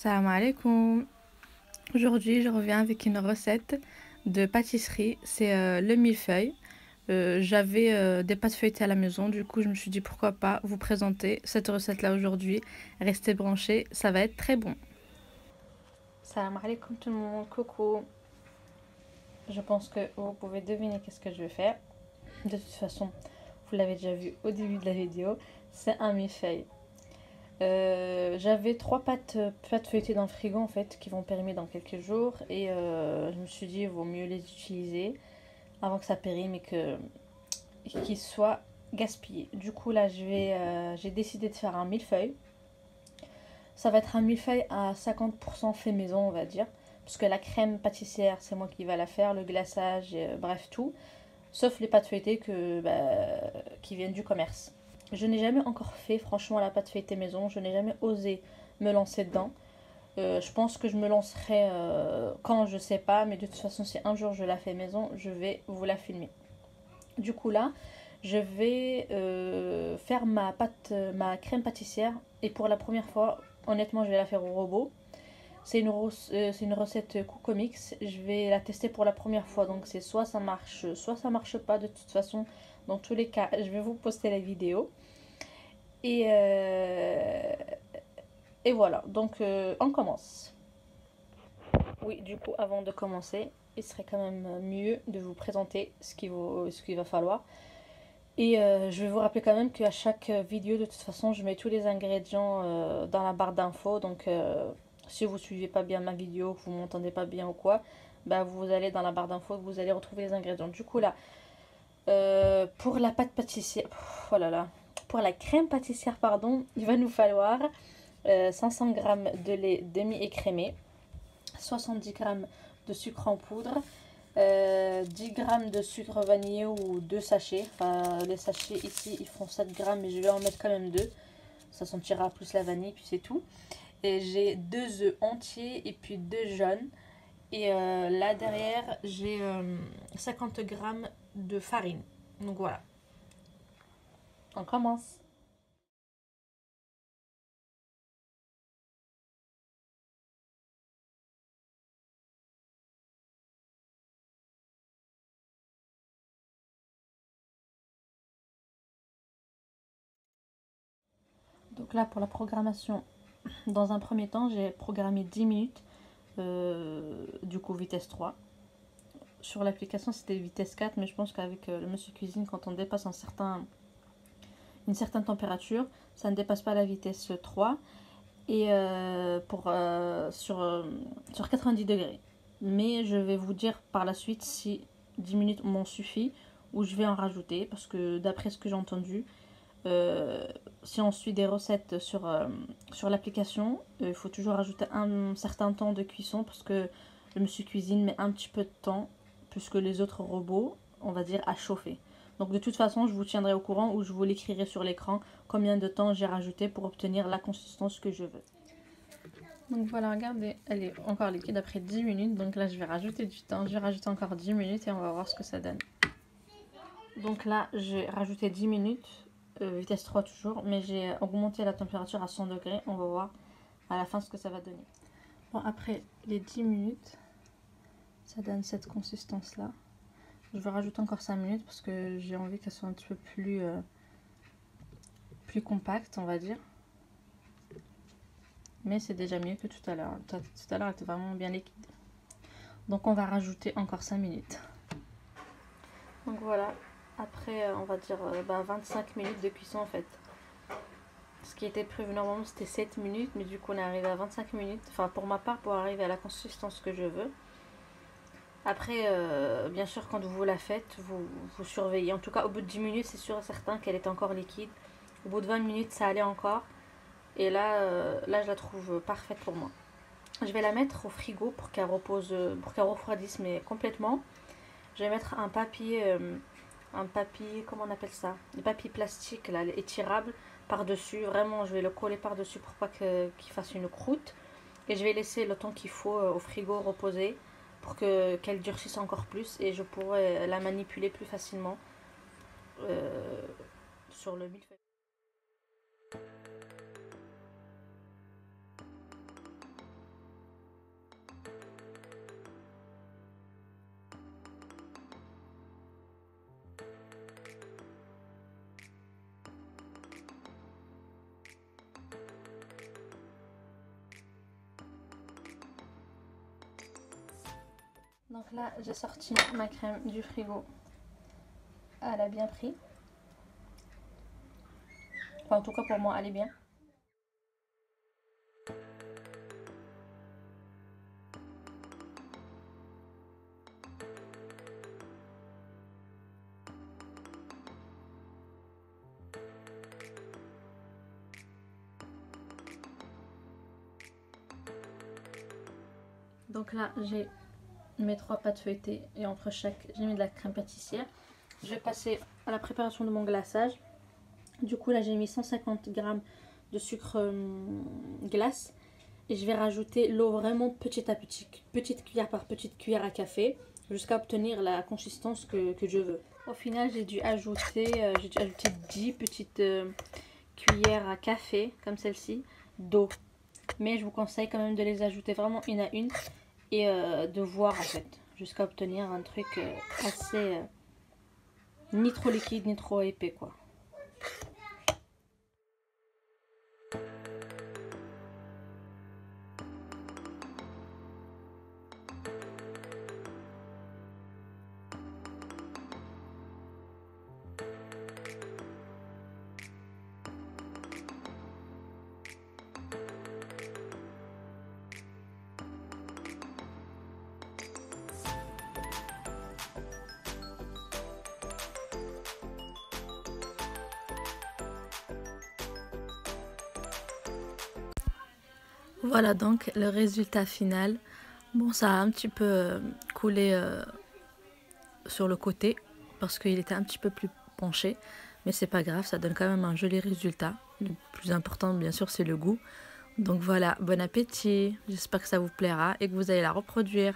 Salam alaikum. Aujourd'hui, je reviens avec une recette de pâtisserie. C'est le millefeuille. J'avais des pâtes feuilletées à la maison, du coup, je me suis dit pourquoi pas vous présenter cette recette-là aujourd'hui. Restez branchés, ça va être très bon. Salam alaikum tout le monde, coucou. Je pense que vous pouvez deviner qu'est-ce que je vais faire. De toute façon, vous l'avez déjà vu au début de la vidéo, c'est un millefeuille. J'avais trois pâtes feuilletées dans le frigo en fait qui vont périmer dans quelques jours et je me suis dit il vaut mieux les utiliser avant que ça périme et qu'ils soient gaspillés. Du coup là j'ai décidé de faire un millefeuille. Ça va être un millefeuille à 50% fait maison on va dire parce que la crème pâtissière c'est moi qui va la faire, le glaçage, bref tout, sauf les pâtes feuilletées qui viennent du commerce. Je n'ai jamais encore fait, franchement, la pâte feuilletée maison. Je n'ai jamais osé me lancer dedans. Je pense que je me lancerai quand je sais pas, mais de toute façon, si un jour je la fais maison, je vais vous la filmer. Du coup, là, je vais faire ma crème pâtissière. Et pour la première fois, honnêtement, je vais la faire au robot. C'est une recette Coocomix. Je vais la tester pour la première fois. Donc, c'est soit ça marche pas. De toute façon, dans tous les cas, je vais vous poster la vidéo. Et, euh, et voilà, donc on commence. Oui, du coup, avant de commencer, il serait quand même mieux de vous présenter ce qu'il va falloir. Et je vais vous rappeler quand même qu'à chaque vidéo, de toute façon, je mets tous les ingrédients dans la barre d'infos. Donc, si vous suivez pas bien ma vidéo, que vous m'entendez pas bien ou quoi, bah, vous allez dans la barre d'infos, vous allez retrouver les ingrédients. Du coup, là, pour la pâte pâtissière, oh là là, pour la crème pâtissière, pardon, il va nous falloir 500 g de lait demi-écrémé, 70 g de sucre en poudre, 10 g de sucre vanillé ou 2 sachets. Enfin, les sachets ici ils font 7 g, mais je vais en mettre quand même 2. Ça sentira plus la vanille, puis c'est tout. Et j'ai 2 œufs entiers et puis 2 jaunes. Et là derrière, j'ai 50 g de farine. Donc voilà, on commence. Donc là, pour la programmation, dans un premier temps, j'ai programmé 10 minutes, du coup vitesse 3. Sur l'application, c'était vitesse 4, mais je pense qu'avec le Monsieur Cuisine, quand on dépasse une certaine température, ça ne dépasse pas la vitesse 3 et sur 90 degrés. Mais je vais vous dire par la suite si 10 minutes m'en suffit ou je vais en rajouter parce que d'après ce que j'ai entendu, euh, si on suit des recettes sur l'application, il faut toujours rajouter un certain temps de cuisson parce que le Monsieur Cuisine met un petit peu de temps plus que les autres robots, on va dire, à chauffer. Donc de toute façon, je vous tiendrai au courant ou je vous l'écrirai sur l'écran combien de temps j'ai rajouté pour obtenir la consistance que je veux. Donc voilà, regardez, elle est encore liquide après 10 minutes. Donc là, je vais rajouter du temps. Je vais rajouter encore 10 minutes et on va voir ce que ça donne. Donc là, j'ai rajouté 10 minutes, vitesse 3 toujours, mais j'ai augmenté la température à 100 degrés. On va voir à la fin ce que ça va donner. Bon, après les 10 minutes, ça donne cette consistance-là. Je vais rajouter encore 5 minutes parce que j'ai envie qu'elle soit un petit peu plus compacte, on va dire. Mais c'est déjà mieux que tout à l'heure. Tout à l'heure, elle était vraiment bien liquide. Donc on va rajouter encore 5 minutes. Donc voilà, après on va dire 25 minutes de cuisson en fait. Ce qui était prévu normalement c'était 7 minutes, mais du coup on est arrivé à 25 minutes. Enfin pour ma part, pour arriver à la consistance que je veux. Après, bien sûr, quand vous la faites, vous surveillez. En tout cas, au bout de 10 minutes, c'est sûr et certain qu'elle est encore liquide. Au bout de 20 minutes, ça allait encore. Et là je la trouve parfaite pour moi. Je vais la mettre au frigo pour qu'elle repose, pour qu'elle refroidisse, mais complètement. Je vais mettre un papier, comment on appelle ça? Le papier plastique, là, étirable, par-dessus. Vraiment, je vais le coller par-dessus pour pas qu'il fasse une croûte. Et je vais laisser le temps qu'il faut au frigo reposer pour qu'elle durcisse encore plus et je pourrai la manipuler plus facilement euh, sur le millefeuille. Donc là, j'ai sorti ma crème du frigo. Elle a bien pris. Enfin, en tout cas pour moi, elle est bien. Donc là, j'ai mes 3 pâtes feuilletées et entre chaque, j'ai mis de la crème pâtissière. Je vais passer à la préparation de mon glaçage. Du coup, là, j'ai mis 150 g de sucre glace et je vais rajouter l'eau vraiment petit à petit, petite cuillère par petite cuillère à café, jusqu'à obtenir la consistance que je veux. Au final, j'ai dû ajouter 10 petites cuillères à café, comme celle-ci, d'eau. Mais je vous conseille quand même de les ajouter vraiment une à une et de voir en fait, jusqu'à obtenir un truc assez ni trop liquide ni trop épais quoi. Voilà donc le résultat final. Bon, ça a un petit peu coulé sur le côté parce qu'il était un petit peu plus penché, mais c'est pas grave, ça donne quand même un joli résultat. Le plus important bien sûr c'est le goût. Donc voilà, bon appétit, j'espère que ça vous plaira et que vous allez la reproduire.